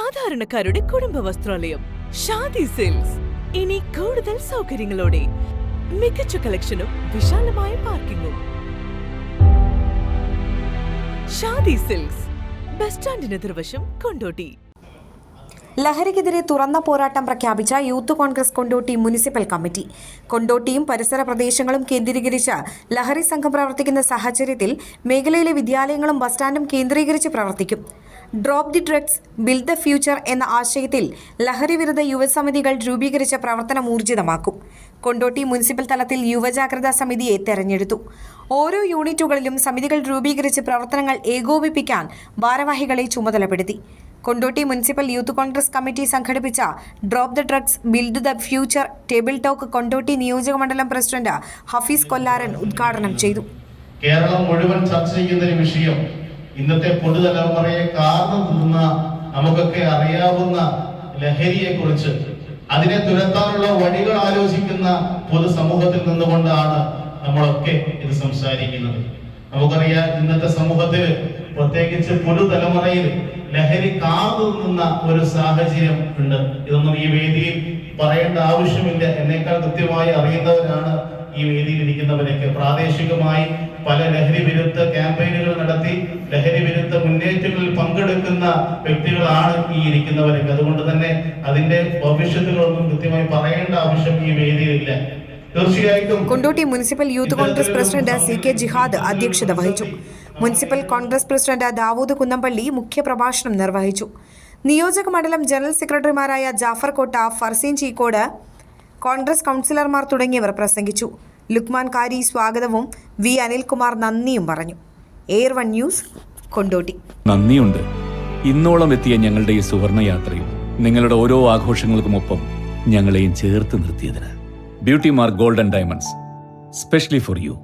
സാധാരണക്കാരുടെ കുടുംബ വസ്ത്രാലയം ഷാദി സിൽക്സ്. ഇനി കൂടുതൽ സൗകര്യങ്ങളോടെ മികച്ച കളക്ഷനും വിശാലമായ പാർക്കിംഗും. ഷാദി സിൽക്സ്, ബസ് സ്റ്റാൻഡിന് എതിർവശം, കൊണ്ടോട്ടി. ലഹരിക്കെതിരെ തുറന്ന പോരാട്ടം പ്രഖ്യാപിച്ച youth Congress Kondotty municipal committee. കൊണ്ടോട്ടിയും പരിസര പ്രദേശങ്ങളും കേന്ദ്രീകരിച്ച് ലഹരി സംഘം പ്രവർത്തിക്കുന്ന സാഹചര്യത്തിൽ മേഖലയിലെ വിദ്യാലയങ്ങളും ബസ് സ്റ്റാൻഡും കേന്ദ്രീകരിച്ച് പ്രവർത്തിക്കും. Drop the drugs, build the future എന്ന ആശയത്തിൽ ലഹരി വിരുദ്ധ യുവസമിതികൾ രൂപീകരിച്ച പ്രവർത്തനം ഊർജിതമാക്കും. കൊണ്ടോട്ടി മുനിസിപ്പൽ തലത്തിൽ യുവജാഗ്രതാ സമിതിയെ തെരഞ്ഞെടുത്തു. ഓരോ യൂണിറ്റുകളിലും സമിതികൾ രൂപീകരിച്ച് പ്രവർത്തനങ്ങൾ ഏകോപിപ്പിക്കാൻ ഭാരവാഹികളെ ചുമതലപ്പെടുത്തി. Kondotty municipal youth Congress committee സംഘടിപ്പിച്ച drop the drugs, build the future table talk Kondotty നിയോജക മണ്ഡലം പ്രസിഡന്റ് ഹഫീസ് കൊല്ലാരൻ ഉദ്ഘാടനം ചെയ്തു. കേരളം മുഴുവൻ ചർച്ച ചെയ്യുന്ന ഒരു വിഷയം, ഇന്നത്തെ പുതുതലമുറയെ കാർന്നു നിന്ന നമുക്കൊക്കെ അറിയാവുന്ന ലഹരിയെ കുറിച്ച്, അതിനെ തുരത്താനുള്ള വഴികൾ ആലോചിക്കുന്ന പൊതുസമൂഹത്തിൽ നിന്നുകൊണ്ടാണ് നമ്മളൊക്കെ ഇത് സംസാരിക്കുന്നത്. നമുക്കറിയാം, ഇന്നത്തെ സമൂഹത്തിൽ പ്രത്യേകിച്ച് പുതുതലമുറയിൽ ലഹരി കാർന്നു നിന്ന ഒരു സാഹചര്യം ഉണ്ട്. ഇതൊന്നും ഈ വേദിയിൽ പറയേണ്ട ആവശ്യമില്ല. എന്നേക്കാൾ കൃത്യമായി അറിയുന്നവരാണ് ഈ വേദിയിൽ ഇരിക്കുന്നവരൊക്കെ. പ്രാദേശികമായി പല ലഹരി വിരുദ്ധ ക്യാമ്പയിനുകൾ നടത്തി ലഹരി വിരുദ്ധ മുന്നേറ്റങ്ങളിൽ പങ്കെടുക്കുന്ന വ്യക്തികളാണ് ഈ ഇരിക്കുന്നവരൊക്കെ. അതുകൊണ്ട് തന്നെ അതിന്റെ ഭവിഷ്യത്തുകളൊന്നും കൃത്യമായി പറയേണ്ട ആവശ്യം ഈ വേദിയിലില്ല. തീർച്ചയായിട്ടും Kondotty municipal youth Congress president CK ജിഹാദ് അധ്യക്ഷത വഹിച്ചു. മുനിസിപ്പൽ കോൺഗ്രസ് പ്രസിഡന്റ് ദാവൂദ് കുന്നംപള്ളി മുഖ്യപ്രഭാഷണം നിർവഹിച്ചു. നിയോജക മണ്ഡലം ജനറൽ സെക്രട്ടറിമാരായ ജാഫർ കോട്ട, ഫർസീൻ ചീക്കോട്, കോൺഗ്രസ് കൗൺസിലർമാർ തുടങ്ങിയവർ പ്രസംഗിച്ചു. ലുക്മാൻ കാരി സ്വാഗതവും വി അനിൽകുമാർ നന്ദിയും പറഞ്ഞു. Air 1 news, Kondotty. നന്ദിയുണ്ട് ഇന്നോളം എത്തിയ ഞങ്ങളുടെ ഈ സുവർണ യാത്രയും നിങ്ങളുടെ ഓരോ ആഘോഷങ്ങൾക്കുമൊപ്പം ഞങ്ങളെയും ചേർത്ത് നിർത്തിയതിന്. Beauty Mark gold and diamonds, specially for U.